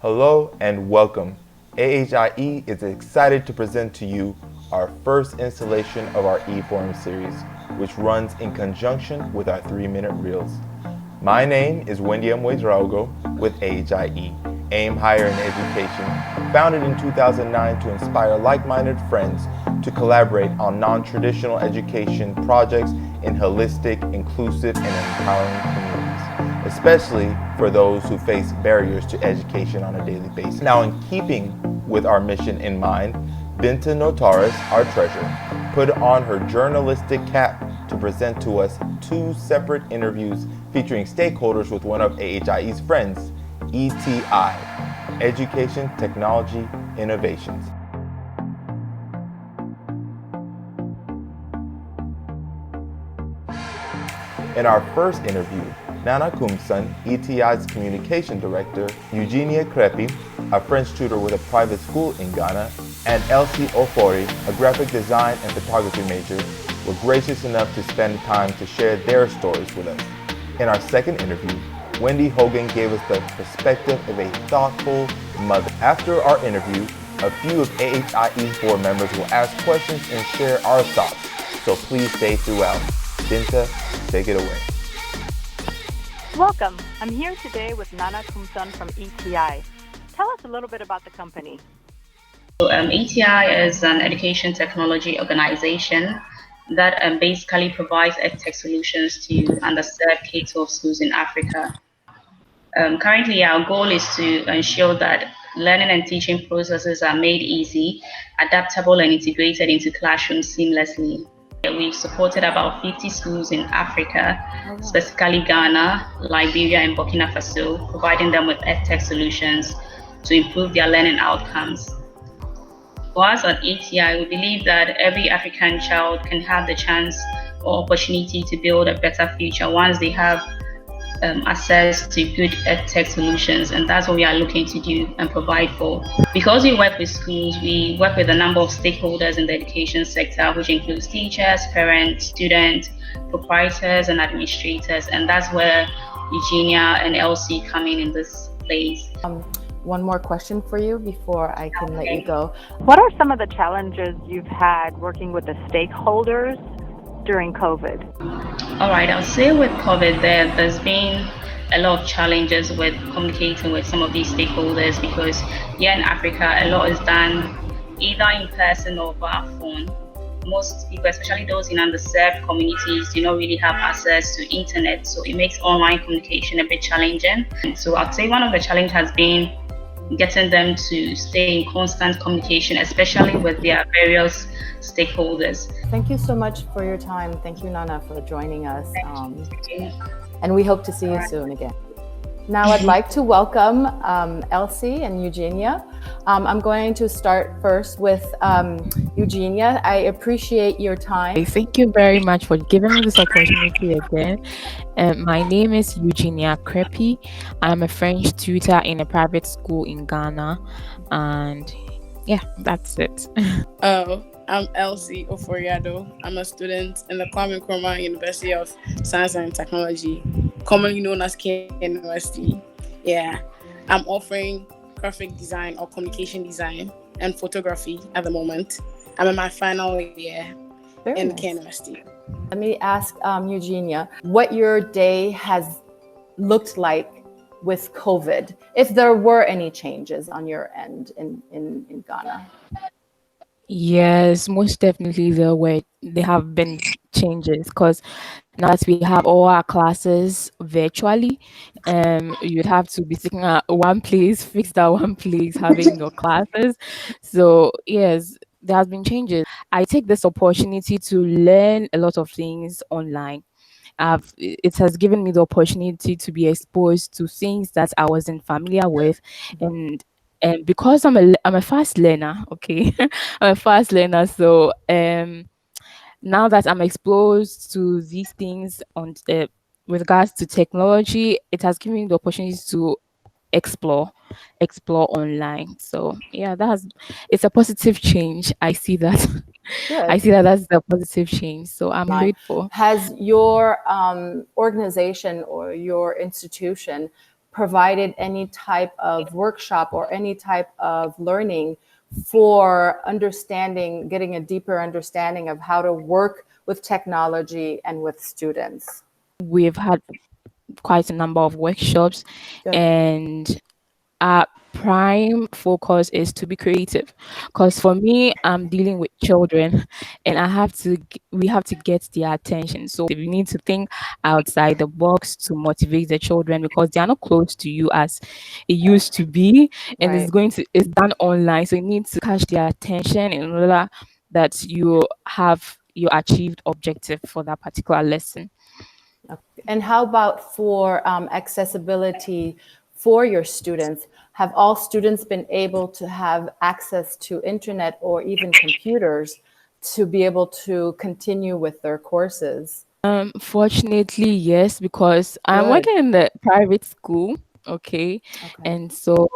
Hello and welcome. AHIE is excited to present to you our first installation of our eForum series, which runs in conjunction with our 3-minute reels. My name is Wendyam Ouedraogo with AHIE, Aim Higher in Education, founded in 2009 to inspire like-minded friends to collaborate on non-traditional education projects in holistic, inclusive, and empowering communities, especially for those who face barriers to education on a daily basis. Now, in keeping with our mission in mind, Binta Notaras, our treasurer, put on her journalistic cap to present to us 2 separate interviews featuring stakeholders with one of AHIE's friends, ETI, Education Technology Innovations. In our first interview, Nana Kumsan, ETI's communication director, Eugenia Krepi, a French tutor with a private school in Ghana, and Elsie Ofori, a graphic design and photography major, were gracious enough to spend time to share their stories with us. In our second interview, Wendy Hogan gave us the perspective of a thoughtful mother. After our interview, a few of AHIE's board members will ask questions and share our thoughts, so please stay throughout. Binta, take it away. Welcome. I'm here today with Nana Kumsan from ETI. Tell us a little bit about the company. ETI is an education technology organization that basically provides edtech solutions to underserved K-12 schools in Africa. Currently, our goal is to ensure that learning and teaching processes are made easy, adaptable, and integrated into classrooms seamlessly. We've supported about 50 schools in Africa, specifically Ghana, Liberia, and Burkina Faso, providing them with edtech solutions to improve their learning outcomes. For us at ATI, we believe that every African child can have the chance or opportunity to build a better future once they have access to good edtech solutions, and that's what we are looking to do and provide for. Because we work with schools, we work with a number of stakeholders in the education sector, which includes teachers, parents, students, proprietors, and administrators, and that's where Eugenia and Elsie come in this place. One more question for you before I can let you go. What are some of the challenges you've had working with the stakeholders during COVID? All right, I'll say with COVID, there's been a lot of challenges with communicating with some of these stakeholders because here in Africa, a lot is done either in person or via phone. Most people, especially those in underserved communities, do not really have access to internet, so it makes online communication a bit challenging. So I'd say one of the challenges has been getting them to stay in constant communication, especially with their various stakeholders. Thank you so much for your time. Thank you, Nana, for joining us. And we hope to see you soon again. Now I'd like to welcome Elsie and Eugenia. I'm going to start first with Eugenia. I appreciate your time. Thank you very much for giving me this opportunity again. My name is Eugenia Krepi. I'm a French tutor in a private school in Ghana. And yeah, that's it. I'm Elsie Oforiado. I'm a student in the Cummings University of Science and Technology, commonly known as K University. Yeah, I'm offering graphic design or communication design and photography at the moment. I'm in my final year in K University. Let me ask Eugenia, what your day has looked like with COVID, if there were any changes on your end in Ghana. Yes, most definitely there have been changes because now that we have all our classes virtually, you'd have to be sitting at one place, fixed at one place, having your classes. So yes, there has been changes. I take this opportunity to learn a lot of things online. It has given me the opportunity to be exposed to things that I wasn't familiar with, and because I'm a fast learner, okay, I'm a fast learner. So now that I'm exposed to these things with regards to technology, it has given me the opportunity to explore online. So yeah, it's a positive change. I see that. Good. I see that that's the positive change. So I'm grateful. Has your organization or your institution provided any type of workshop or any type of learning for understanding, getting a deeper understanding of how to work with technology and with students? We've had quite a number of workshops. Good. And our prime focus is to be creative, because for me, I'm dealing with children and we have to get their attention. So we need to think outside the box to motivate the children, because they are not close to you as it used to be, and Right. it's done online, so you need to catch their attention in order that you have your achieved objective for that particular lesson. And how about for accessibility for your students? Have all students been able to have access to internet or even computers to be able to continue with their courses? Fortunately, yes, because I'm Good. working in the private school, okay, Okay. and so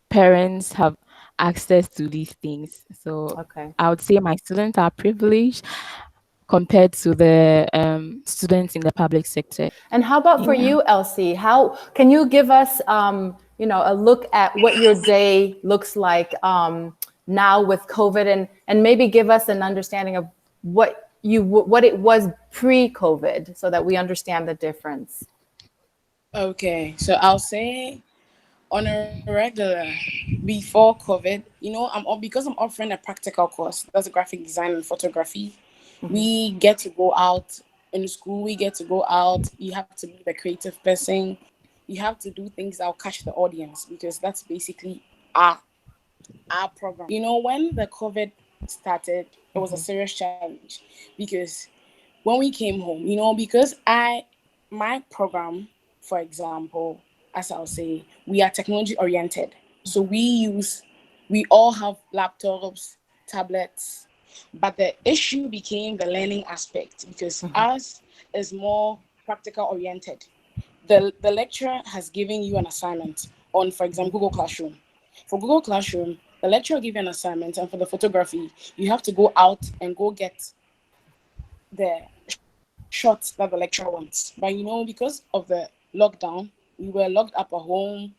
parents have access to these things. So Okay. I would say my students are privileged compared to the students in the public sector. And how about for Yeah. you, Elsie? How can you give us, a look at what your day looks like now with COVID, and maybe give us an understanding of what it was pre-COVID, so that we understand the difference. Okay, so I'll say on a regular before COVID, because I'm offering a practical course, that's graphic design and photography. We get to go out in school, we get to go out. You have to be the creative person. You have to do things that'll catch the audience, because that's basically our program. When the COVID started, it was a serious challenge, because when we came home, because my program, for example, as I'll say, we are technology oriented. So we all have laptops, tablets, but the issue became the learning aspect, because ours is more practical oriented. The lecturer has given you an assignment on, for example, Google Classroom. For Google Classroom, the lecturer will give you an assignment, and for the photography, you have to go out and go get the shots that the lecturer wants. But because of the lockdown, we were locked up at home,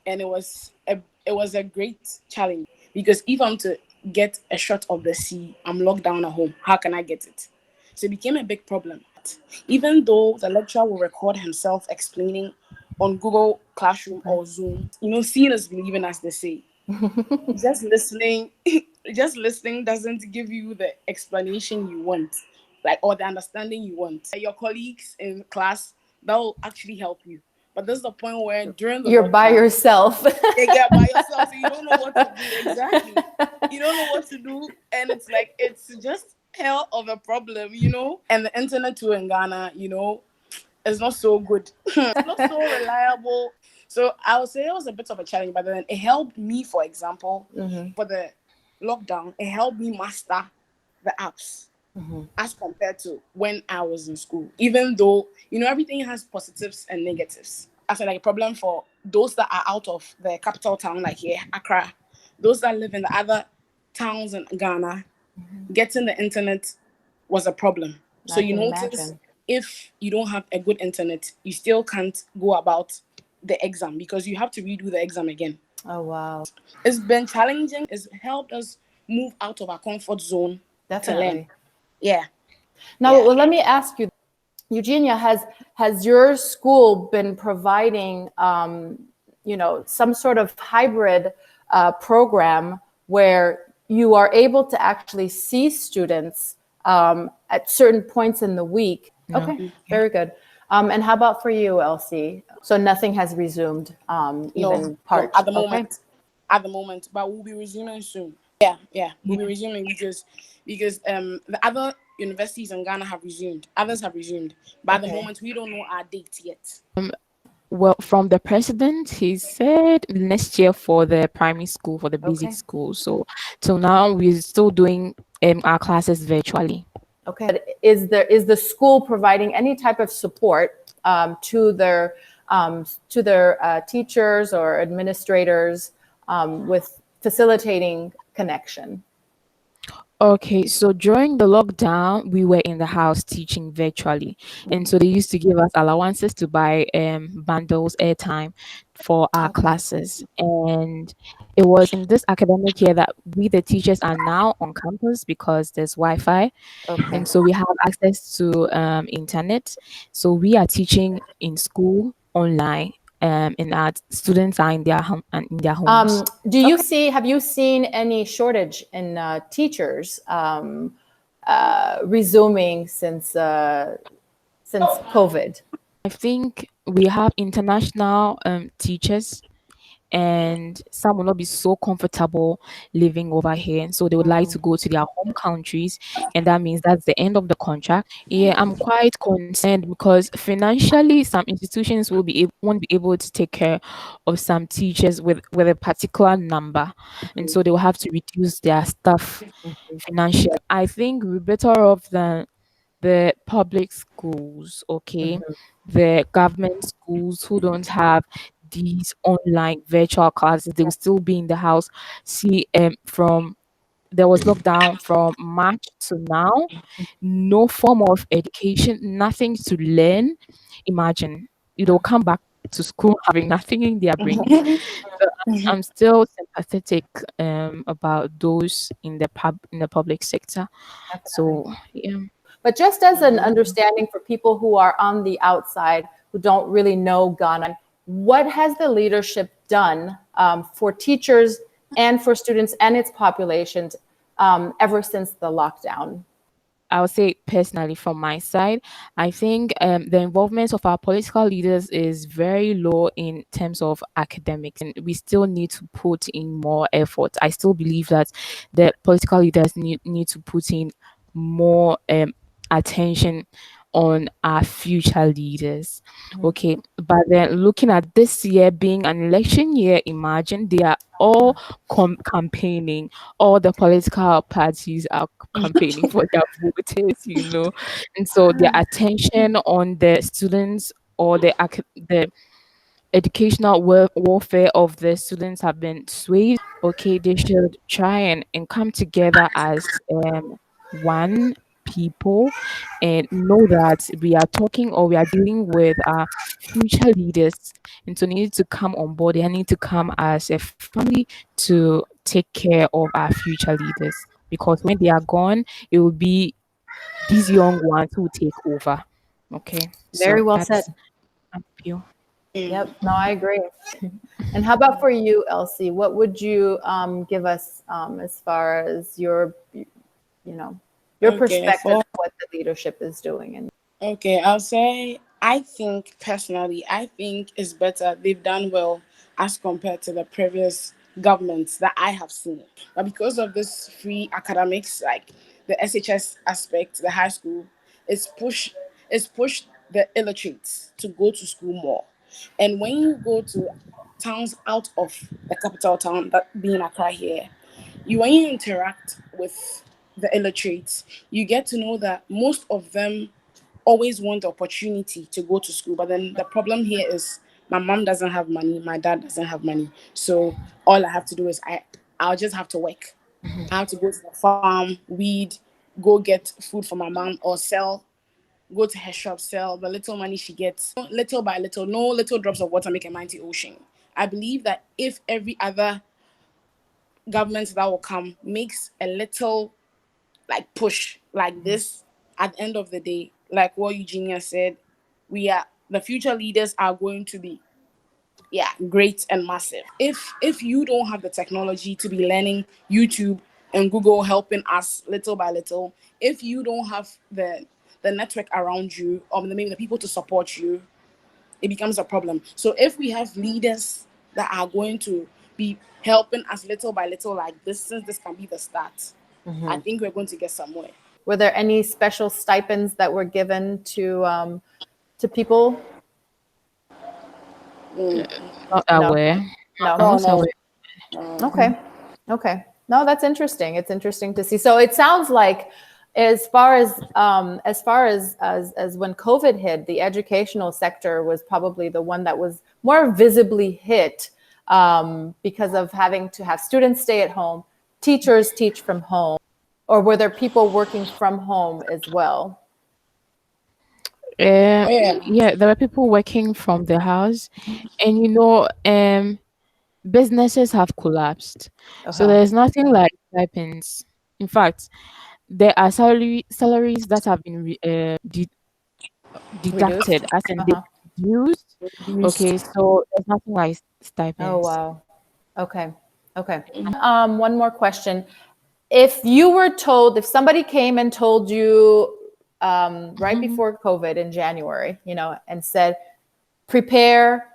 and it was a great challenge, because if I'm to get a shot of the sea, I'm locked down at home. How can I get it? So it became a big problem. Even though the lecturer will record himself explaining on Google Classroom or Zoom, seeing is believing, as they say. Just listening, just listening doesn't give you the explanation you want, or the understanding you want. Your colleagues in class, that will actually help you. But there's the point where during the You're by lockdown, yourself. you get by yourself, so you don't know what to do. Exactly, you don't know what to do, and it's just hell of a problem, And the internet too in Ghana, is not so good. It's not so reliable. So I would say it was a bit of a challenge, but then it helped me, for example, for the lockdown, it helped me master the apps as compared to when I was in school. Even though, everything has positives and negatives. I feel like a problem for those that are out of the capital town, like here, Accra, those that live in the other towns in Ghana, getting the internet was a problem. So I you can notice, imagine. if you don't have a good internet, you still can't go about the exam, because you have to redo the exam again. Oh, wow. It's been challenging. It's helped us move out of our comfort zone to learn. Definitely. Yeah. Now, Yeah. well, let me ask you, Eugenia, has your school been providing, some sort of hybrid program where you are able to actually see students at certain points in the week? Yeah. Okay, very good. And how about for you, Elsie? So nothing has resumed, even part. At the Okay. moment. At the moment, but we'll be resuming soon. Yeah, we'll be resuming, because the other universities in Ghana have resumed. Others have resumed, but at the moment we don't know our date yet. Well, from the president, he said next year for the primary school, for the basic Okay. school. So till now, we're still doing our classes virtually. Okay. But is the school providing any type of support to their teachers or administrators with facilitating connection? Okay, so during the lockdown, we were in the house teaching virtually, and so they used to give us allowances to buy bundles, airtime for our classes. And it was in this academic year that we, the teachers, are now on campus because there's Wi-Fi, Okay. and so we have access to internet. So we are teaching in school online, and our students are in their home and in their homes. Have you seen any shortage in teachers resuming since COVID? I think we have international teachers, and some will not be so comfortable living over here, and so they would like to go to their home countries, and that means that's the end of the contract. Yeah, I'm quite concerned because financially some institutions won't be able to take care of some teachers with a particular number, and so they will have to reduce their staff financially. I think we're better off than the public schools, okay, the government schools who don't have these online virtual classes, they will still be in the house. See, from there was lockdown from March to now, no form of education, nothing to learn. Imagine, they'll come back to school having nothing in their brains. So I'm still sympathetic about those in the public sector. So yeah. But just as an understanding for people who are on the outside, who don't really know Ghana, what has the leadership done for teachers and for students and its populations ever since the lockdown? I would say personally from my side, I think the involvement of our political leaders is very low in terms of academics, and we still need to put in more effort. I still believe that the political leaders need to put in more attention on our future leaders. Okay, but then looking at this year being an election year, imagine they are all campaigning, all the political parties are campaigning for their voters, and so their attention on the students or the educational warfare of the students have been swayed. Okay, they should try and come together as one people and know that we are talking or we are dealing with our future leaders, and so they need to come on board. They need to come as a family to take care of our future leaders, because when they are gone, it will be these young ones who take over. Okay, Very so well said. that's a few. Yep, no, I agree. And how about for you, Elsie? What would you give us as far as your perspective of what the leadership is doing? And Okay, I'll say I think personally, I think it's better. They've done well as compared to the previous governments that I have seen. But because of this free academics, like the SHS aspect, the high school, it's pushed the illiterates to go to school more. And when you go to towns out of the capital town, that being Accra here, when you interact with the illiterates, you get to know that most of them always want the opportunity to go to school. But then the problem here is my mom doesn't have money, my dad doesn't have money. So all I have to do is I'll just have to work. I have to go to the farm, weed, go get food for my mom or sell, go to her shop, sell the little money she gets, little by little, no little drops of water make a mighty ocean. I believe that if every other government that will come makes a little like push like this, at the end of the day, like what Eugenia said, the future leaders are going to be great and massive. If you don't have the technology to be learning YouTube and Google helping us little by little, if you don't have the network around you or maybe the people to support you, it becomes a problem. So if we have leaders that are going to be helping us little by little like this, since this can be the start, I think we're going to get somewhere. were there any special stipends that were given to people? Not aware. No. Not aware. Okay. No, that's interesting. It's interesting to see. So it sounds like, as far as when COVID hit, the educational sector was probably the one that was more visibly hit because of having to have students stay at home, teachers teach from home. Or were there people working from home as well? Yeah, there were people working from the house, and businesses have collapsed. So there's nothing like stipends. In fact, there are salaries that have been Reduced? deducted as in they reduced. Okay, so there's nothing like Oh, stipends. wow. Okay. One more question. If you were told, if somebody came and told you right before COVID in January, and said, prepare,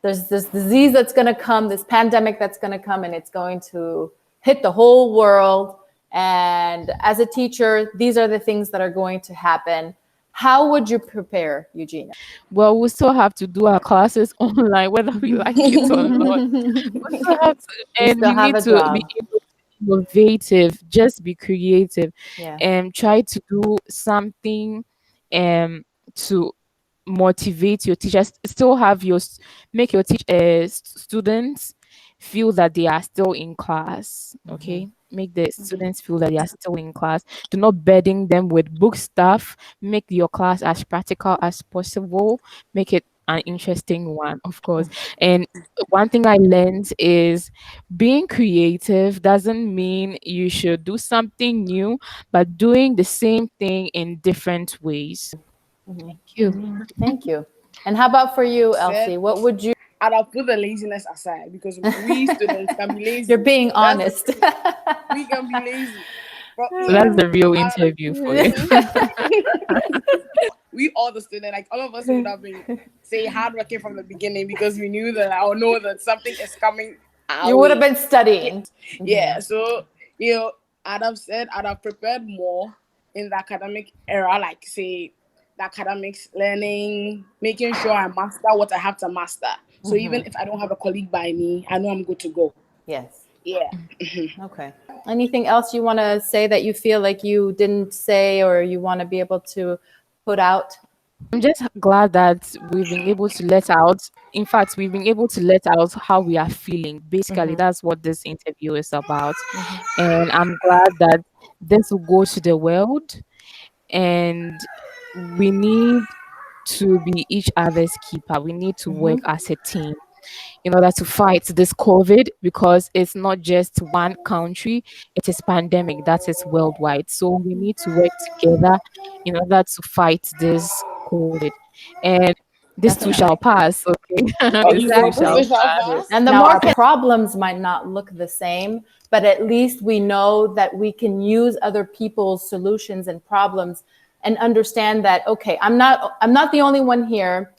there's this disease that's going to come, this pandemic that's going to come, and it's going to hit the whole world. And as a teacher, these are the things that are going to happen. How would you prepare, Eugenia? Well, we still have to do our classes online, whether we like it or not. We still have to, and still we have need a to job. be able to be innovative, just be creative, Yeah. and try to do something to motivate your teachers. Still have make your students feel that they are still in class. Okay, make the students feel that they are still in class. Do not burden them with book stuff. Make your class as practical as possible. Make it an interesting one, of course. And one thing I learned is being creative doesn't mean you should do something new, but doing the same thing in different ways. Thank you. Thank you. And how about for you, Elsie? What would you? And I'll put the laziness aside because we students can be lazy. You're being honest. We can be lazy. But, So that's the real interview for you. we all the students, like all of us would have been say hardworking from the beginning because we knew that I know that something is coming. You would have been studying. Yeah. So I'd have prepared more in the academic era, like say the academics, learning, making sure I master what I have to master. So even if I don't have a colleague by me, I know I'm good to go. Yes. Yeah. Okay. Anything else you want to say that you feel like you didn't say or you want to be able to put out? I'm just glad that we've been able to let out. In fact, we've been able to let out how we are feeling. Basically, that's what this interview is about. And I'm glad that this will go to the world. And we need to be each other's keeper. We need to work as a team in order to fight this COVID, because it's not just one country, it is pandemic that is worldwide. So we need to work together in order to fight this COVID. And this too shall pass, okay? This too shall pass. And now our problems might not look the same, but at least we know that we can use other people's solutions and problems and understand that, okay, I'm not the only one here.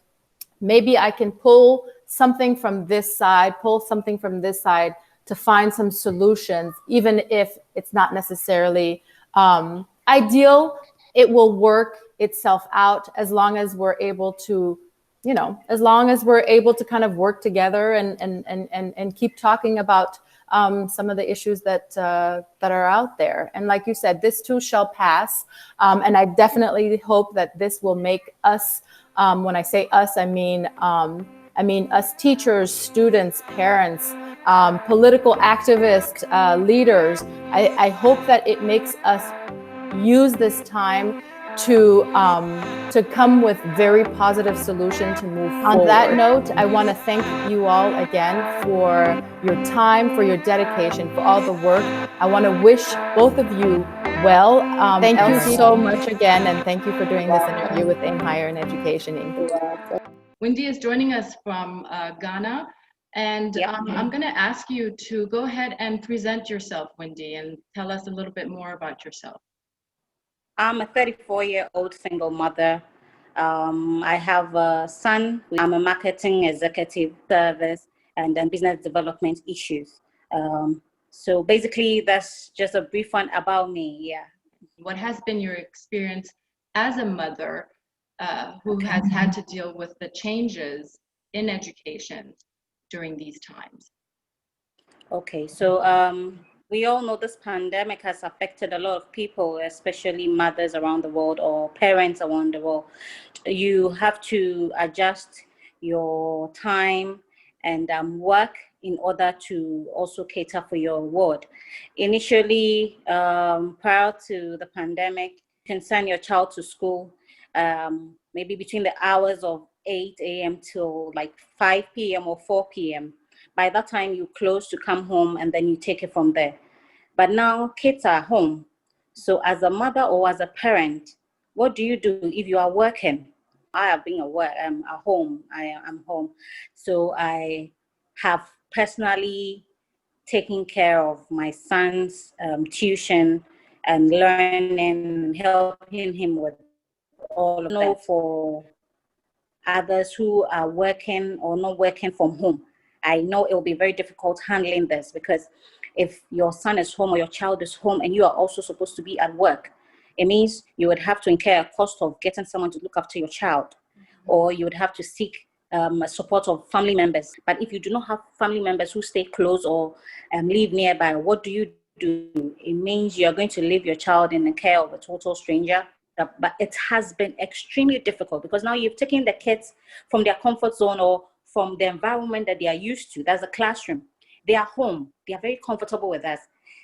Maybe I can pull something from this side, to find some solutions, even if it's not necessarily ideal. It will work itself out as long as we're able to, kind of work together and keep talking about some of the issues that are out there. And like you said, this too shall pass. And I definitely hope that this will make us, when I say us, I mean us teachers, students, parents, political activists, leaders. I hope that it makes us use this time to come with very positive solution to move forward. On that note, I want to thank you all again for your time, for your dedication, for all the work. I want to wish both of you well. Thank you so much again, and thank you for doing this interview with AIM Higher in Education Inc. Wendy is joining us from Ghana, and I'm going to ask you to go ahead and present yourself, Wendy, and tell us a little bit more about yourself. I'm a 34-year-old single mother. I have a son. I'm a marketing executive, service and then business development issues. So basically, that's just a brief one about me. Yeah. What has been your experience as a mother who has had to deal with the changes in education during these times? Okay, so we all know this pandemic has affected a lot of people, especially mothers around the world or parents around the world. You have to adjust your time and work in order to also cater for your ward. Initially, prior to the pandemic, you can send your child to school maybe between the hours of 8 a.m. till like 5 p.m. or 4 p.m. By that time, you close to come home and then you take it from there. But now kids are home. So as a mother or as a parent, what do you do if you are working? I have been at home. I'm home. So I have personally taken care of my son's tuition and learning, helping him with all of that. For others who are working or not working from home, I know it will be very difficult handling this, because if your son is home or your child is home and you are also supposed to be at work, it means you would have to incur a cost of getting someone to look after your child, or you would have to seek support of family members. But if you do not have family members who stay close or live nearby, what do you do? It means you're going to leave your child in the care of a total stranger. But it has been extremely difficult, because now you've taken the kids from their comfort zone or from the environment that they are used to. That's a classroom. They are home. They are very comfortable with us.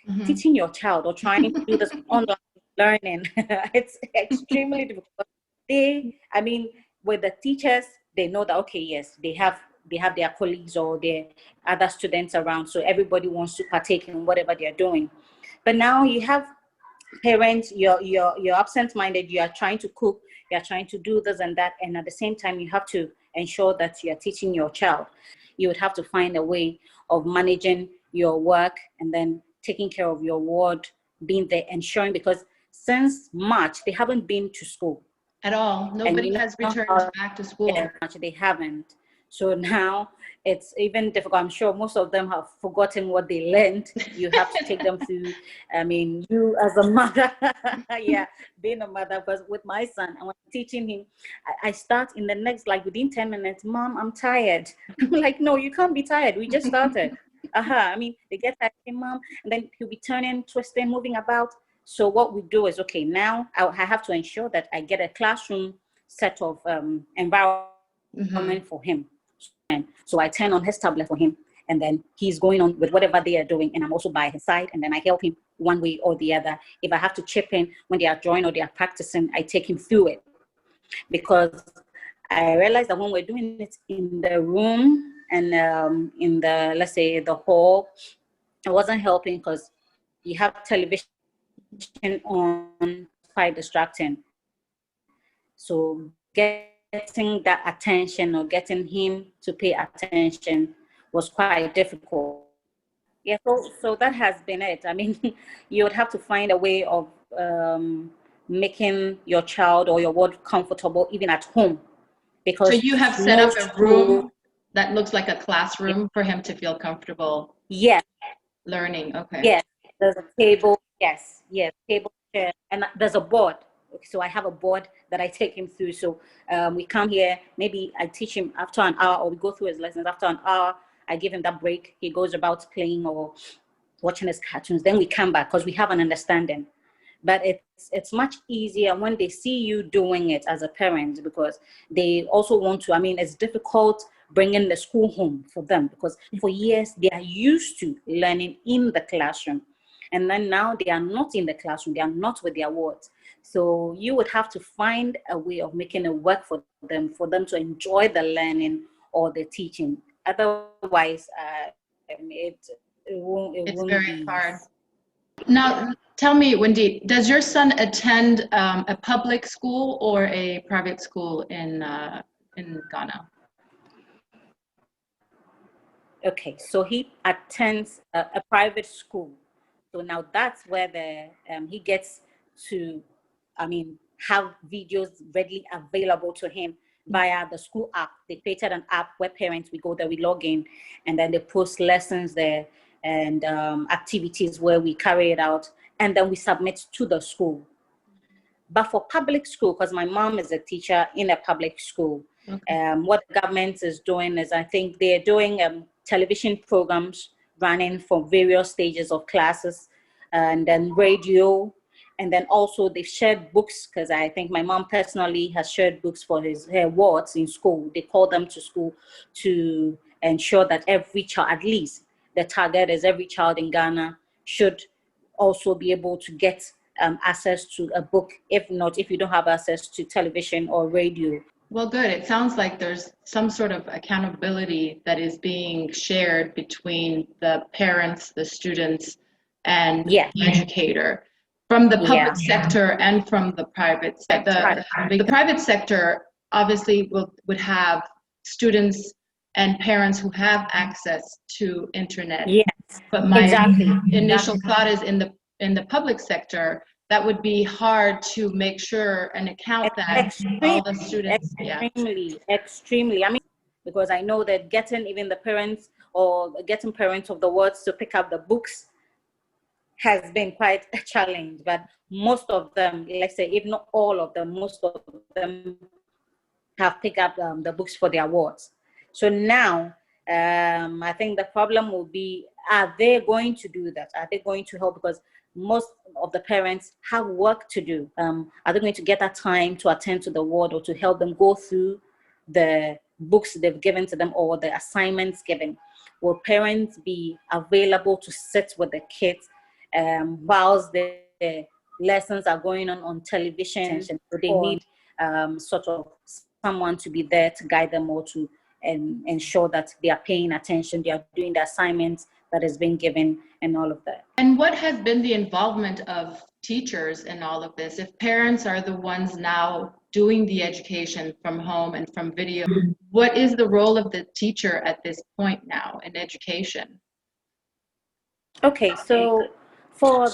Mm-hmm. Teaching your child or trying to do this online learning, it's extremely difficult. With the teachers, they know that, okay, yes, they have their colleagues or their other students around, so everybody wants to partake in whatever they are doing. But now you have parents, you're absent-minded, you are trying to cook, you are trying to do this and that, and at the same time you have to ensure that you are teaching your child. You would have to find a way of managing your work and then taking care of your ward, being there, ensuring, because since March they haven't been to school at all. Nobody has returned back to school. Yeah, they haven't. So now it's even difficult. I'm sure most of them have forgotten what they learned. You have to take them through. You as a mother, being a mother, because with my son, I was teaching him. I start in the next, like within 10 minutes, Mom, I'm tired. I'm like, no, you can't be tired. We just started. They get tired, Mom, and then he'll be turning, twisting, moving about. So what we do is, okay, now I have to ensure that I get a classroom set of environment for him. So I turn on his tablet for him, and then he's going on with whatever they are doing, and I'm also by his side, and then I help him one way or the other. If I have to chip in when they are drawing or they are practicing, I take him through it, because I realized that when we're doing it in the room and in the, let's say, the hall, it wasn't helping, because you have television on, quite distracting. So getting that attention or getting him to pay attention was quite difficult. Yeah, so that has been it. You would have to find a way of making your child or your ward comfortable even at home. Because so you have set up a room that looks like a classroom for him to feel comfortable. Yes. Learning. Okay. Yes. There's a table. Yes. Table, chair, and there's a board. So I have a board that I take him through. So we come here, maybe I teach him after an hour, or we go through his lessons. After an hour, I give him that break. He goes about playing or watching his cartoons. Then we come back, because we have an understanding. But it's much easier when they see you doing it as a parent, because they also want to, it's difficult bringing the school home for them, because for years they are used to learning in the classroom. And then now they are not in the classroom, they are not with their wards. So you would have to find a way of making it work for them to enjoy the learning or the teaching. Otherwise, it's very hard. Now, tell me, Wendy, does your son attend a public school or a private school in Ghana? Okay, so he attends a private school. So now that's where he gets to, have videos readily available to him via the school app. They created an app where parents, we go there, we log in, and then they post lessons there and activities where we carry it out, and then we submit to the school. But for public school, because my mom is a teacher in a public school, what the government is doing is, I think they're doing television programs running for various stages of classes, and then radio, and then also they've shared books, because I think my mom personally has shared books for her wards in school. They call them to school to ensure that every child, at least the target is every child in Ghana should also be able to get access to a book. If not, if you don't have access to television or radio. Well, good. It sounds like there's some sort of accountability that is being shared between the parents, the students, and the educator from the public sector and from the private sector. The private sector obviously would have students and parents who have access to internet. Yes, but my initial thought is in the public sector, that would be hard to make sure and account that all the students. Extremely. I mean, because I know that getting even the parents or getting parents of the wards to pick up the books has been quite a challenge. But most of them, let's say, if not all of them, most of them have picked up the books for their wards. So now, I think the problem will be, are they going to do that? Are they going to help? Because most of the parents have work to do. Are they going to get that time to attend to the ward or to help them go through the books they've given to them or the assignments given? Will parents be available to sit with the kids whilst the lessons are going on television? And so they need sort of someone to be there to guide them or to ensure that they are paying attention, they are doing the assignments that has been given and all of that. And what has been the involvement of teachers in all of this? If parents are the ones now doing the education from home and from video, what is the role of the teacher at this point now in education? Okay, so for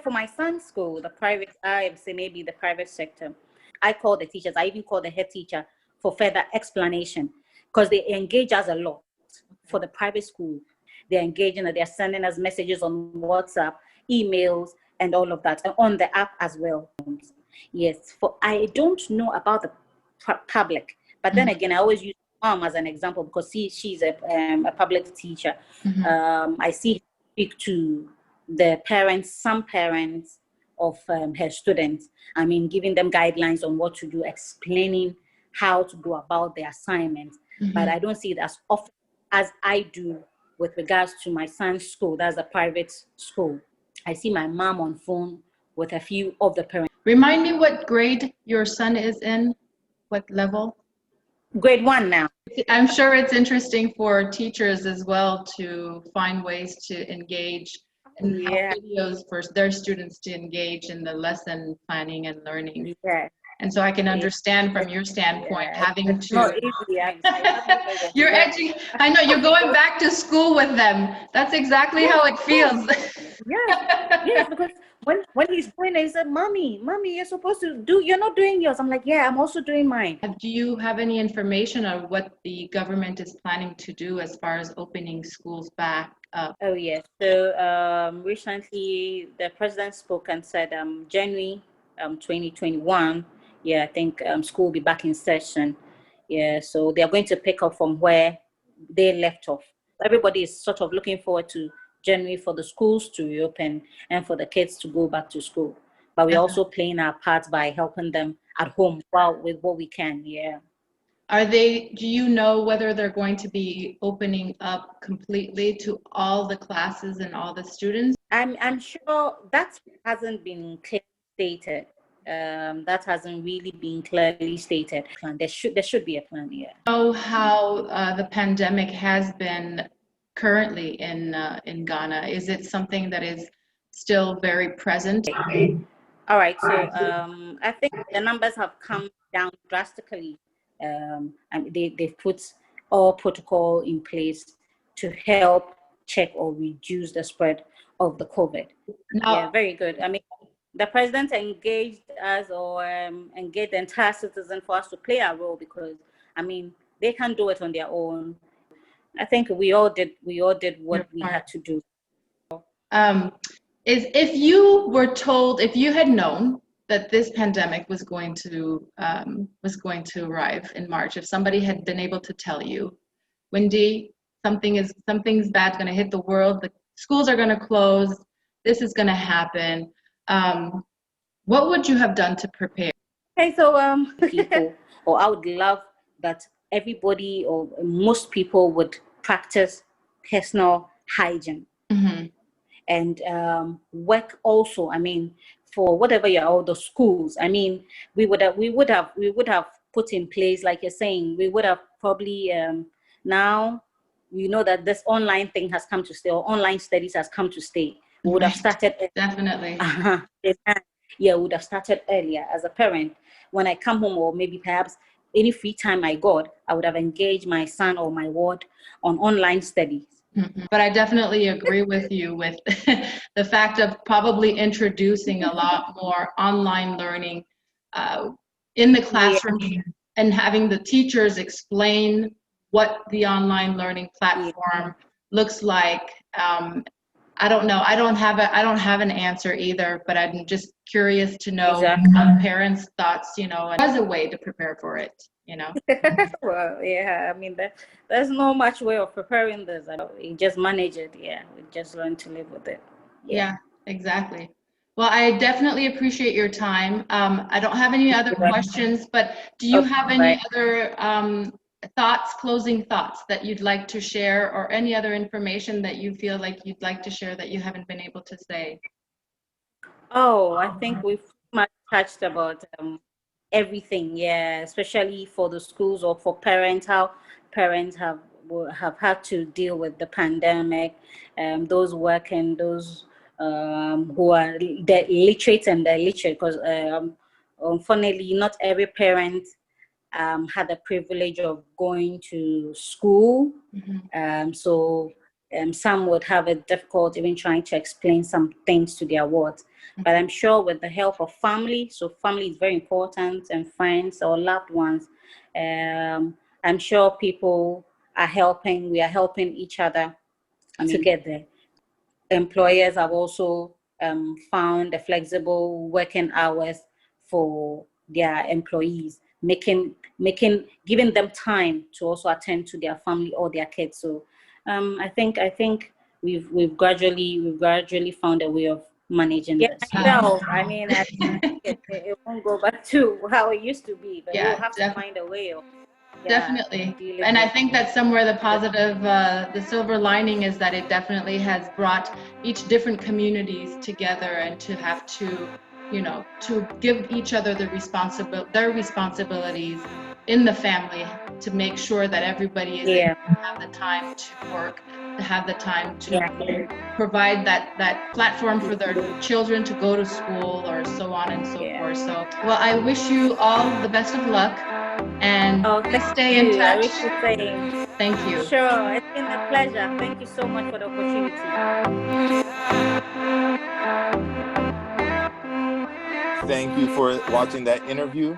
my son's school, I would say maybe the private sector, I call the teachers, I even call the head teacher for further explanation, because they engage us a lot. For the private school, they're engaging and they're sending us messages on WhatsApp, emails, and all of that, and on the app as well. Yes, I don't know about the public, but then again, I always use mom as an example because she's a public teacher. I see her speak to the parents, some parents of her students. I mean, giving them guidelines on what to do, explaining how to go about their assignments. But I don't see it as often as I do with regards to my son's school. That's a private school. I see my mom on phone with a few of the parents. Remind me what grade your son is in, what level? Grade 1 now. I'm sure it's interesting for teachers as well to find ways to engage and have videos for their students to engage in the lesson planning and learning. And so I can understand from your standpoint having to. Not easy, You're edging. I know you're going back to school with them. That's exactly how it feels. Yes, because when he's doing it, he said, "Mommy, you're supposed to do. You're not doing yours." I'm like, "Yeah, I'm also doing mine." Do you have any information on what the government is planning to do as far as opening schools back up? Oh yes. So recently, the president spoke and said, January 2021. Yeah, I think school will be back in session. Yeah, so they are going to pick up from where they left off. Everybody is sort of looking forward to January for the schools to reopen and for the kids to go back to school. But we're also playing our part by helping them at home with what we can. Yeah. Do you know whether they're going to be opening up completely to all the classes and all the students? I'm sure that hasn't been clearly stated. That hasn't really been clearly stated. There should be a plan. Yeah. Know how the pandemic has been currently in Ghana? Is it something that is still very present? All right. So I think the numbers have come down drastically. And they've put all protocol in place to help check or reduce the spread of the COVID. Yeah, very good. I mean, the president engaged us or engaged the entire citizen for us to play our role because, I mean, they can't do it on their own. I think we all did what we had to do. If you had known that this pandemic was going to arrive in March, if somebody had been able to tell you, Wendy, something's bad going to hit the world, the schools are going to close, this is going to happen, what would you have done to prepare? Okay, so people, or I would love that everybody or most people would practice personal hygiene. And work also, I mean, for whatever you're all the schools, I mean, we would have put in place, like you're saying, we would have probably now we know that this online thing has come to stay, or online studies has come to stay. We would have started definitely. Yeah, we would have started earlier. As a parent, when I come home, or maybe perhaps any free time I got, I would have engaged my son or my ward on online studies. But I definitely agree with you with the fact of probably introducing a lot more online learning in the classroom, and having the teachers explain what the online learning platform looks like. I don't know. I don't have an answer either, but I'm just curious to know parents' thoughts, you know, and as a way to prepare for it, you know. Well, yeah, I mean, there's no much way of preparing this. You just manage it. Yeah, we just learn to live with it. Yeah, exactly. Well, I definitely appreciate your time. I don't have any other questions, but do you have any other thoughts, closing thoughts that you'd like to share, or any other information that you feel like you'd like to share that you haven't been able to say? Oh, I think we've much touched about everything, yeah, especially for the schools or for parents, how parents have had to deal with the pandemic, those working, those who are the literate and the illiterate, because unfortunately not every parent had the privilege of going to school. So some would have it difficult even trying to explain some things to their wards. But I'm sure with the help of family, so family is very important, and friends or loved ones, I'm sure people are helping, we are helping each other to get there. Employers have also found the flexible working hours for their employees, giving them time to also attend to their family or their kids. So I think we've gradually found a way of managing this. I mean, it won't go back to how it used to be, but we'll have to find a way of. Definitely. And I think that somewhere the positive, the silver lining is that it definitely has brought each different communities together, and to have to, you know, to give each other their responsibilities in the family, to make sure that everybody is able to have the time to work, to have the time to provide that platform for their children to go to school, or so on and so forth. So, well, I wish you all the best of luck. And please stay in touch. I wish the same. Thank you. Sure, it's been a pleasure. Thank you so much for the opportunity. Thank you for watching that interview.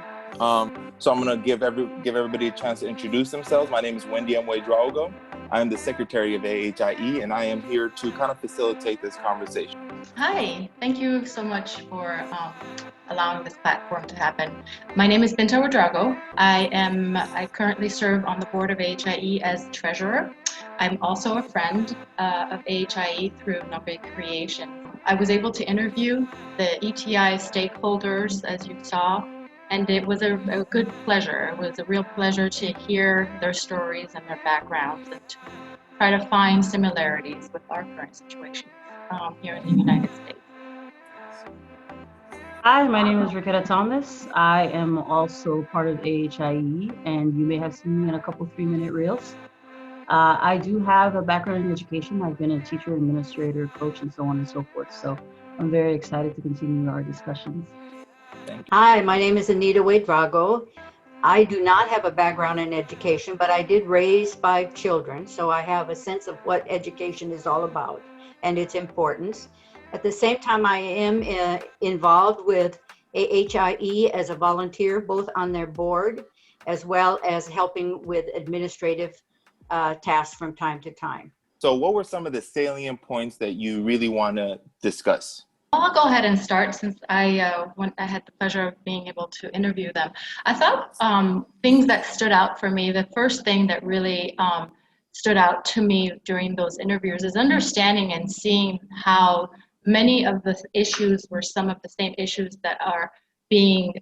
So I'm going to give everybody a chance to introduce themselves. My name is Wendyam M. Ouedraogo. I am the secretary of AHIE, and I am here to kind of facilitate this conversation. Hi, thank you so much for allowing this platform to happen. My name is Binta Ouedraogo. I currently serve on the board of AHIE as treasurer. I'm also a friend of AHIE through Notaras Creation. I was able to interview the ETI stakeholders, as you saw, and it was a good pleasure. It was a real pleasure to hear their stories and their backgrounds, and to try to find similarities with our current situation here in the United States. Hi, my name is Raketa Thomas. I am also part of AHIE, and you may have seen me in a couple 3-minute reels. I do have a background in education. I've been a teacher, administrator, coach, and so on and so forth. So I'm very excited to continue our discussions. Hi, my name is Anita Ouedraogo. I do not have a background in education, but I did raise 5 children, so I have a sense of what education is all about and its importance. At the same time, I am involved with AHIE as a volunteer, both on their board, as well as helping with administrative tasks from time to time. So what were some of the salient points that you really want to discuss? I'll go ahead and start, since I had the pleasure of being able to interview them. I thought things that stood out for me, the first thing that really stood out to me during those interviews is understanding and seeing how many of the issues were some of the same issues that are being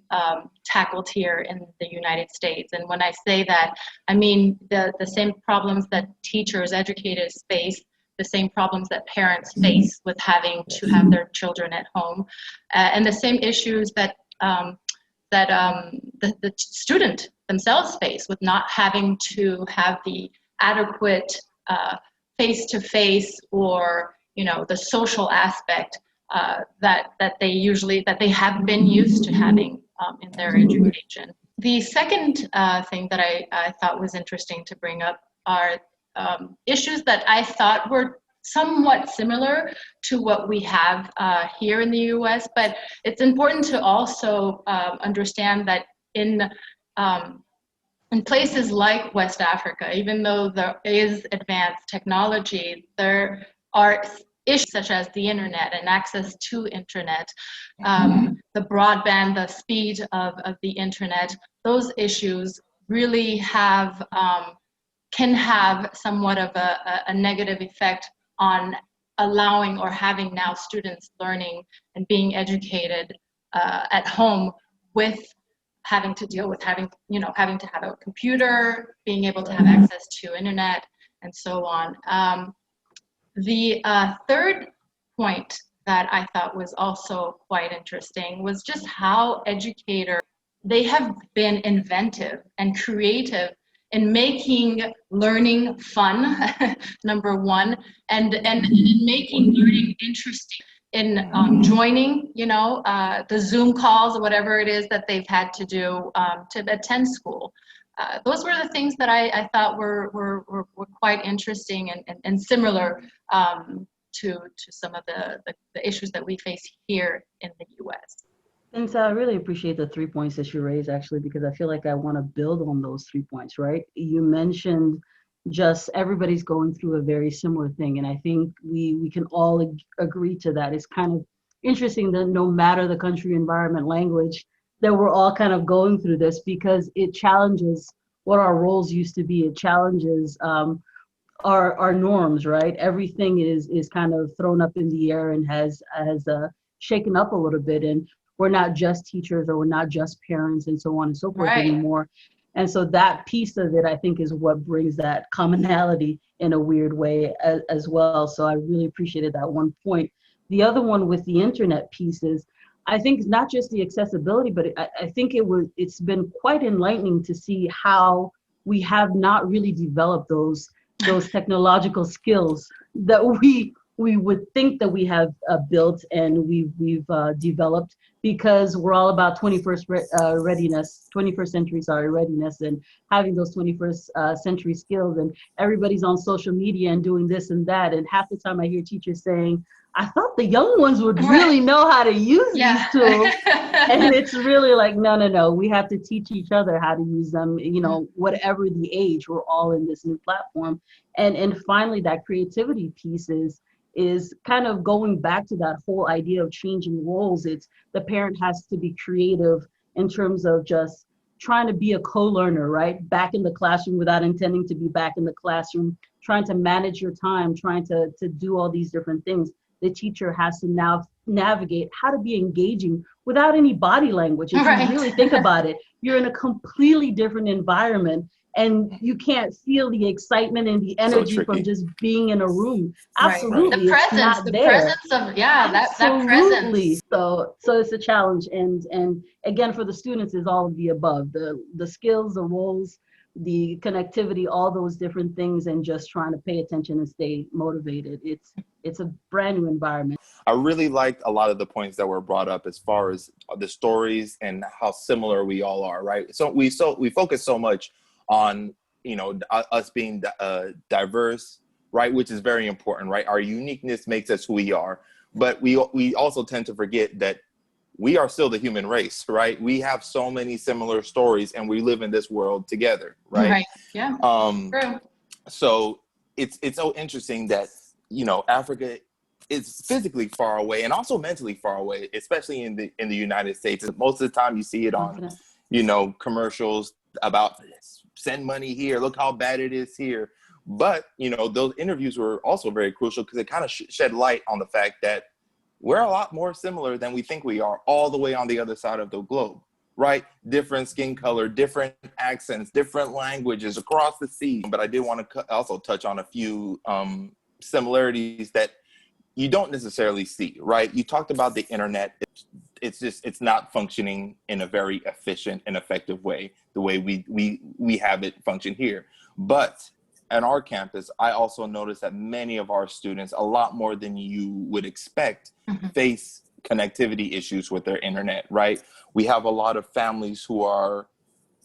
tackled here in the United States. And when I say that, I mean the same problems that teachers, educators face, the same problems that parents face with having to have their children at home, and the same issues that the student themselves face with not having to have the adequate face-to-face or the social aspect that they have been used to having in their education. The second thing that I thought was interesting to bring up are issues that I thought were somewhat similar to what we have here in the U.S., but it's important to also understand that in places like West Africa, even though there is advanced technology, there are issues such as the internet and access to internet, the broadband, the speed of the internet. Those issues really can have somewhat of a negative effect on allowing or having now students learning and being educated at home with having to deal with having to have a computer, being able to have access to internet, and so on. The third point that I thought was also quite interesting was just how educators, they have been inventive and creative in making learning fun, number one, and making learning interesting, in joining, the Zoom calls or whatever it is that they've had to do to attend school. Those were the things that I thought were quite interesting and similar to some of the issues that we face here in the U.S. And so I really appreciate the 3 points that you raised, actually, because I feel like I want to build on those 3 points, right? You mentioned just everybody's going through a very similar thing. And I think we can all agree to that. It's kind of interesting that no matter the country, environment, language, that we're all kind of going through this, because it challenges what our roles used to be. It challenges our norms, right? Everything is kind of thrown up in the air and has shaken up a little bit. And we're not just teachers, or we're not just parents, and so on and so forth anymore. And so that piece of it, I think, is what brings that commonality in a weird way as well. So I really appreciated that one point. The other one with the internet piece is, I think it's not just the accessibility, but I think it's been quite enlightening to see how we have not really developed those technological skills that we would think that we have built and we've developed, because we're all about 21st century readiness, and having those 21st century skills, and everybody's on social media and doing this and that. And half the time I hear teachers saying, I thought the young ones would really know how to use these tools. And it's really like, no, we have to teach each other how to use them, whatever the age, we're all in this new platform. And finally, that creativity piece is kind of going back to that whole idea of changing roles. It's the parent has to be creative in terms of just trying to be a co-learner, right? Back in the classroom without intending to be back in the classroom, trying to manage your time, trying to do all these different things. The teacher has to now navigate how to be engaging without any body language. If you really think about it, you're in a completely different environment, and you can't feel the excitement and the energy from just being in a room. Absolutely. The presence of that presence. So it's a challenge. And again, for the students, is all of the above, the skills, the roles, the connectivity, all those different things, and just trying to pay attention and stay motivated. It's a brand new environment. I really liked a lot of the points that were brought up as far as the stories and how similar we all are, right? So we focus so much on, us being diverse, right? Which is very important, right? Our uniqueness makes us who we are. But we also tend to forget that we are still the human race, right? We have so many similar stories, and we live in this world together, right? Right. Yeah. True. So it's so interesting that, Africa is physically far away and also mentally far away, especially in the United States. Most of the time you see it on, commercials about send money here, look how bad it is here. But, those interviews were also very crucial, because it kind of shed light on the fact that we're a lot more similar than we think we are, all the way on the other side of the globe, right? Different skin color, different accents, different languages across the sea. But I did want to also touch on a few similarities that you don't necessarily see, right? You talked about the internet. It's not functioning in a very efficient and effective way, the way we have it function here. But at our campus, I also noticed that many of our students, a lot more than you would expect, face connectivity issues with their internet, right? We have a lot of families who are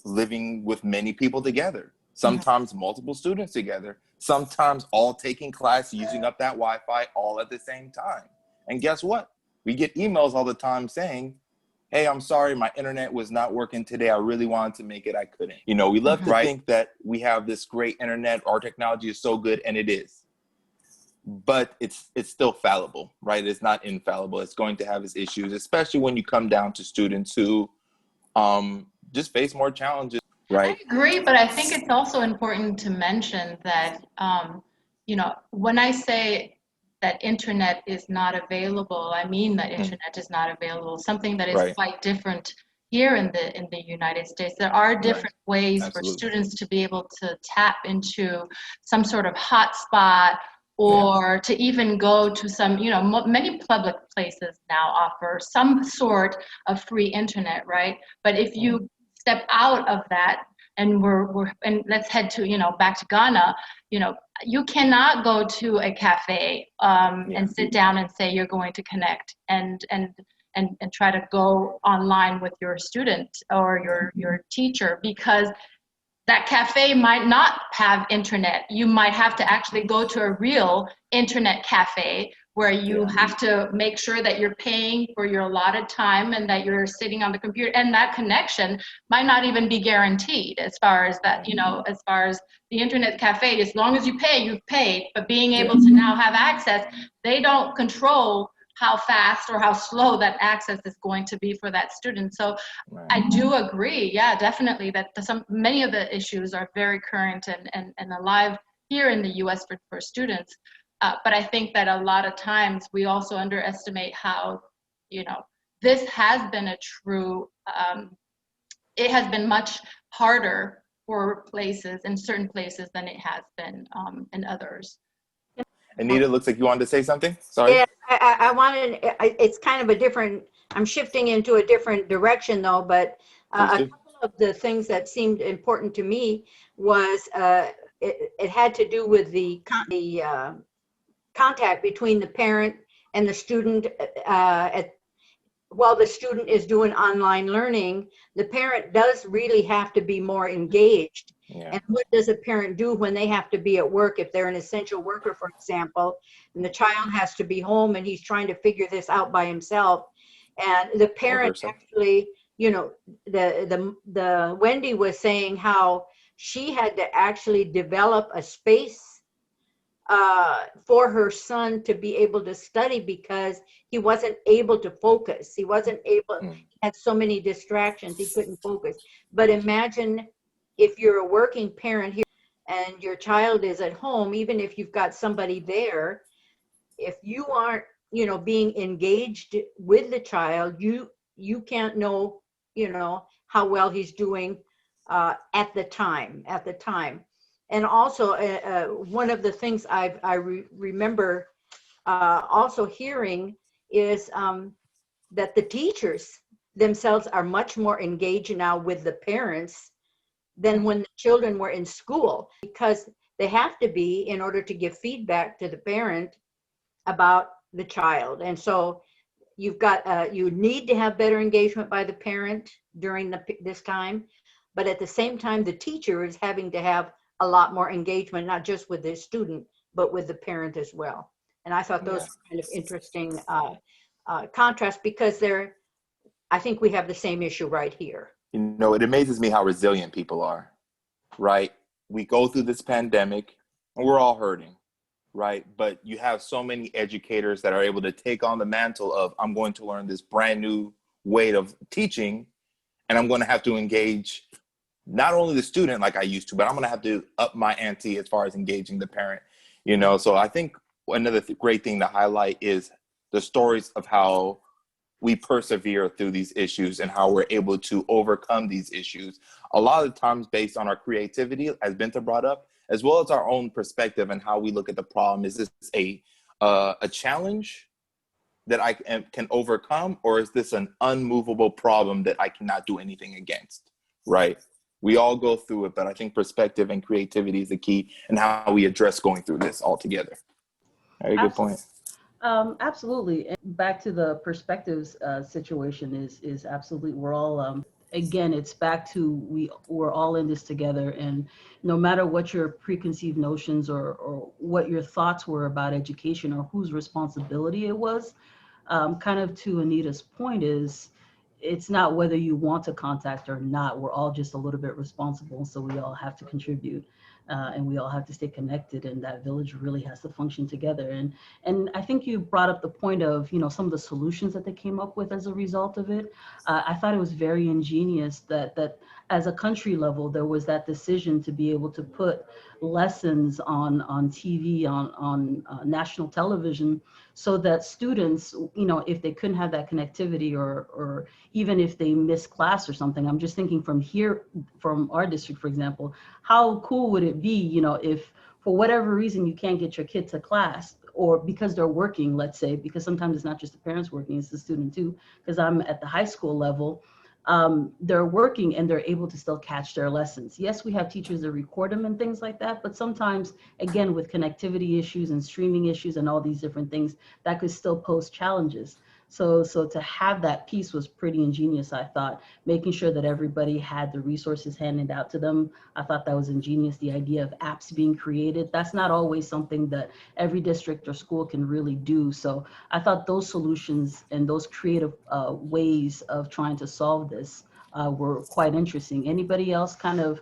living with many people together, sometimes multiple students together, sometimes all taking class, using up that Wi-Fi all at the same time. And guess what? We get emails all the time saying, hey, I'm sorry, my internet was not working today. I really wanted to make it, I couldn't. You know, we love to think that we have this great internet, our technology is so good, and it is. But it's still fallible, right? It's not infallible. It's going to have its issues, especially when you come down to students who just face more challenges, right? I agree, but I think it's also important to mention that, you know, when I say that internet is not available, I mean that internet is not available, something that is quite different here in the United States. There are different ways for students to be able to tap into some sort of hotspot, or to even go to some, you know, many public places now offer some sort of free internet, right? But if you step out of that, and and let's head to, you know, back to Ghana, you know, you cannot go to a cafe and sit down and say you're going to connect and try to go online with your student or your teacher, because that cafe might not have internet. You might have to actually go to a real internet cafe where you have to make sure that you're paying for your allotted time and that you're sitting on the computer, and that connection might not even be guaranteed as far as that, you know, as far as the internet cafe, as long as you pay, you've paid, but being able to now have access, they don't control how fast or how slow that access is going to be for that student. So I do agree, definitely, that many of the issues are very current and alive here in the US for students. But I think that a lot of times we also underestimate how, you know, this has been a true, it has been much harder for places, in certain places, than it has been in others. Anita, looks like you wanted to say something. Sorry. Yeah, I wanted, it's kind of a different, I'm shifting into a different direction though, but a couple of the things that seemed important to me was it had to do with the contact between the parent and the student. While the student is doing online learning, the parent does really have to be more engaged. And what does a parent do when they have to be at work? If they're an essential worker, for example, and the child has to be home and he's trying to figure this out by himself, and the parent actually, you know, the Wendy was saying how she had to actually develop a space for her son to be able to study, because he wasn't able to focus. He wasn't able, he had so many distractions, he couldn't focus. But imagine if you're a working parent here and your child is at home, even if you've got somebody there, if you aren't, you know, being engaged with the child, you can't know, you know, how well he's doing at the time. And also, one of the things I remember also hearing is that the teachers themselves are much more engaged now with the parents than when the children were in school, because they have to be in order to give feedback to the parent about the child. And so you've got, you need to have better engagement by the parent during this time, but at the same time, the teacher is having to have a lot more engagement, not just with the student, but with the parent as well. And I thought those were kind of interesting contrast, because I think we have the same issue right here. You know, it amazes me how resilient people are, right? We go through this pandemic and we're all hurting, right? But you have so many educators that are able to take on the mantle of, I'm going to learn this brand new way of teaching, and I'm going to have to engage not only the student like I used to, but I'm going to have to up my ante as far as engaging the parent, you know? So I think another great thing to highlight is the stories of how we persevere through these issues and how we're able to overcome these issues, a lot of times based on our creativity, as Binta brought up, as well as our own perspective and how we look at the problem. Is this a challenge that I can overcome, or is this an unmovable problem that I cannot do anything against, right? We all go through it, but I think perspective and creativity is the key in how we address going through this all together. Very good point. Absolutely. And back to the perspectives situation is absolutely, we're all, again, it's back to we're all in this together. And no matter what your preconceived notions or what your thoughts were about education or whose responsibility it was, kind of to Anita's point is, it's not whether you want to contact or not. We're all just a little bit responsible. So we all have to contribute. And we all have to stay connected, and that village really has to function together. And I think you brought up the point of, you know, some of the solutions that they came up with as a result of it. I thought it was very ingenious that as a country level, there was that decision to be able to put lessons on TV, on national television, so that students, you know, if they couldn't have that connectivity or even if they miss class or something, I'm just thinking from here, from our district, for example, how cool would it be, you know, if for whatever reason you can't get your kid to class, or because they're working, let's say, because sometimes it's not just the parents working, it's the student too, because I'm at the high school level, they're working and they're able to still catch their lessons. Yes, we have teachers that record them and things like that, but sometimes, again, with connectivity issues and streaming issues and all these different things, that could still pose challenges. So to have that piece was pretty ingenious, I thought, making sure that everybody had the resources handed out to them. I thought that was ingenious, the idea of apps being created. That's not always something that every district or school can really do. So I thought those solutions and those creative ways of trying to solve this were quite interesting. Anybody else kind of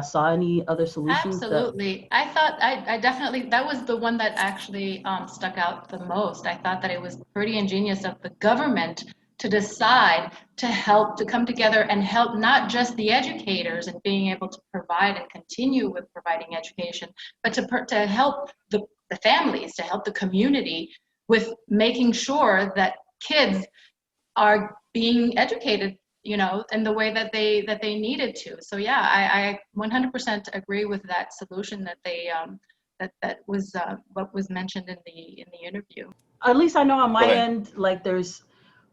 saw any other solutions? Absolutely. I thought I definitely, that was the one that actually stuck out the most. I thought that it was pretty ingenious of the government to decide to help, to come together and help not just the educators and being able to provide and continue with providing education, but to help the families, to help the community with making sure that kids are being educated, you know, in the way that they needed to. So yeah, I 100% agree with that solution that they that was what was mentioned in the interview. At least I know on my end, like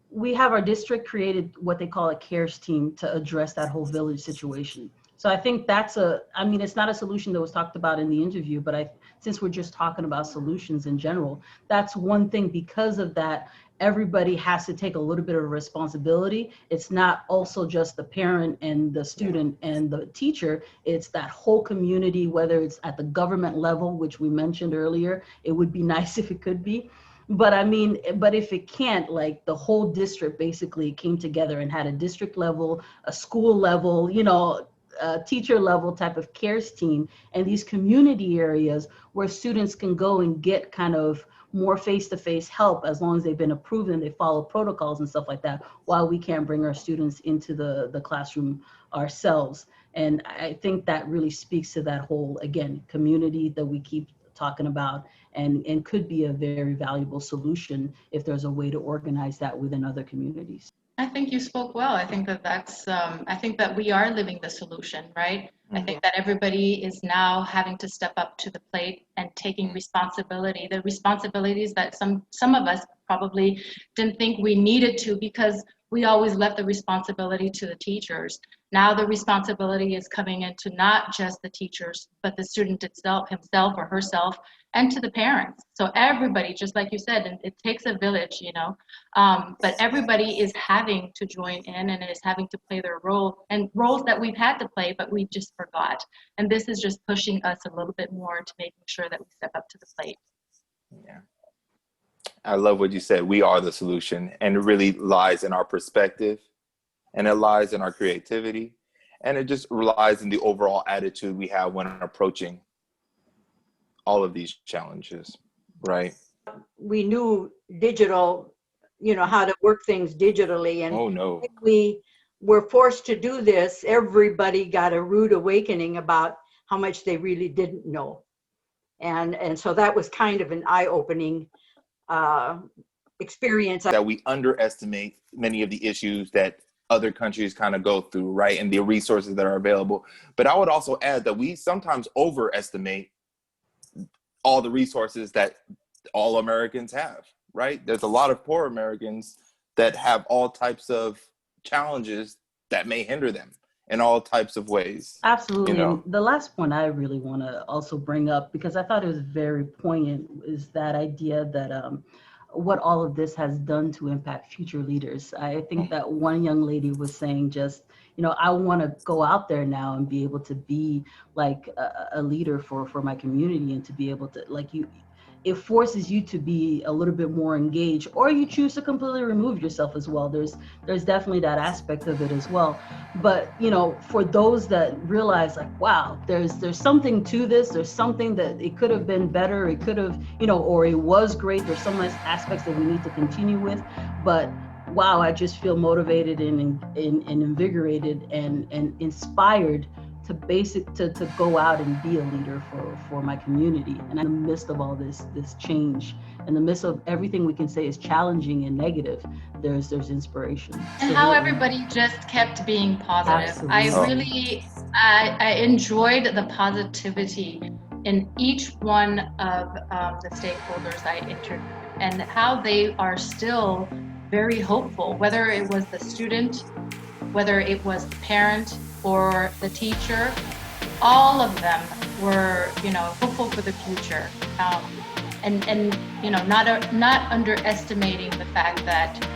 we have our district created what they call a CARES team to address that whole village situation. So I think that's I mean, it's not a solution that was talked about in the interview, but since we're just talking about solutions in general, that's one thing. Because of that, everybody has to take a little bit of responsibility. It's not also just the parent and the student and the teacher, it's that whole community, whether it's at the government level, which we mentioned earlier. It would be nice if it could be. But I mean, but if it can't, like the whole district basically came together and had a district level, a school level, you know, teacher level type of CARES team, and these community areas where students can go and get kind of more face-to-face help, as long as they've been approved and they follow protocols and stuff like that, while we can't bring our students into the classroom ourselves. And I think that really speaks to that whole, again, community that we keep talking about, and could be a very valuable solution if there's a way to organize that within other communities. I think you spoke well. I think that's, I think that we are living the solution, right? Mm-hmm. I think that everybody is now having to step up to the plate and taking responsibility, the responsibilities that some of us probably didn't think we needed to, because we always left the responsibility to the teachers. Now the responsibility is coming into not just the teachers, but the student itself, himself or herself, and to the parents. So everybody, just like you said, and it takes a village, you know, but everybody is having to join in and is having to play their role, and roles that we've had to play, but we just forgot. And this is just pushing us a little bit more to making sure that we step up to the plate. Yeah. I love what you said. We are the solution, and it really lies in our perspective, and it lies in our creativity, and it just relies in the overall attitude we have when approaching all of these challenges, right? We knew digital, you know, how to work things digitally, and oh no, we were forced to do this. Everybody got a rude awakening about how much they really didn't know, and so that was kind of an eye-opening experience. That we underestimate many of the issues that other countries kind of go through, right? And the resources that are available. But I would also add that we sometimes overestimate all the resources that all Americans have, right? There's a lot of poor Americans that have all types of challenges that may hinder them in all types of ways. Absolutely. You know? And the last point I really want to also bring up, because I thought it was very poignant, is that idea that what all of this has done to impact future leaders. I think that one young lady was saying just, I want to go out there now and be able to be like a leader for my community, and to be able to, like, it forces you to be a little bit more engaged, or you choose to completely remove yourself as well. There's definitely that aspect of it as well. But, for those that realize, like, wow, there's something to this, there's something that it could have been better, it could have, or it was great, there's some aspects that we need to continue with, but wow, I just feel motivated and invigorated and inspired to go out and be a leader for my community. And in the midst of all this change, in the midst of everything we can say is challenging and negative, there's inspiration. And how everybody just kept being positive. Absolutely. I enjoyed the positivity in each one of the stakeholders I interviewed, and how they are still very hopeful, whether it was the student, whether it was the parent or the teacher. All of them were, hopeful for the future, and not underestimating the fact that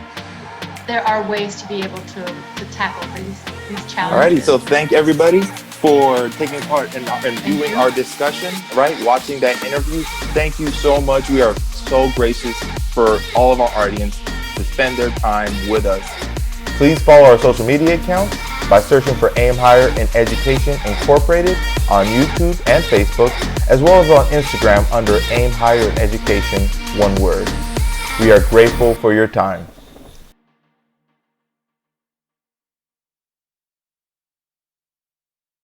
there are ways to be able to tackle these challenges. Alrighty, so thank everybody for taking part in viewing our discussion, right? Watching that interview. Thank you so much. We are so gracious for all of our audience to spend their time with us. Please follow our social media accounts by searching for AIM Higher in Education Incorporated on YouTube and Facebook, as well as on Instagram under AIM Higher in Education, one word. We are grateful for your time.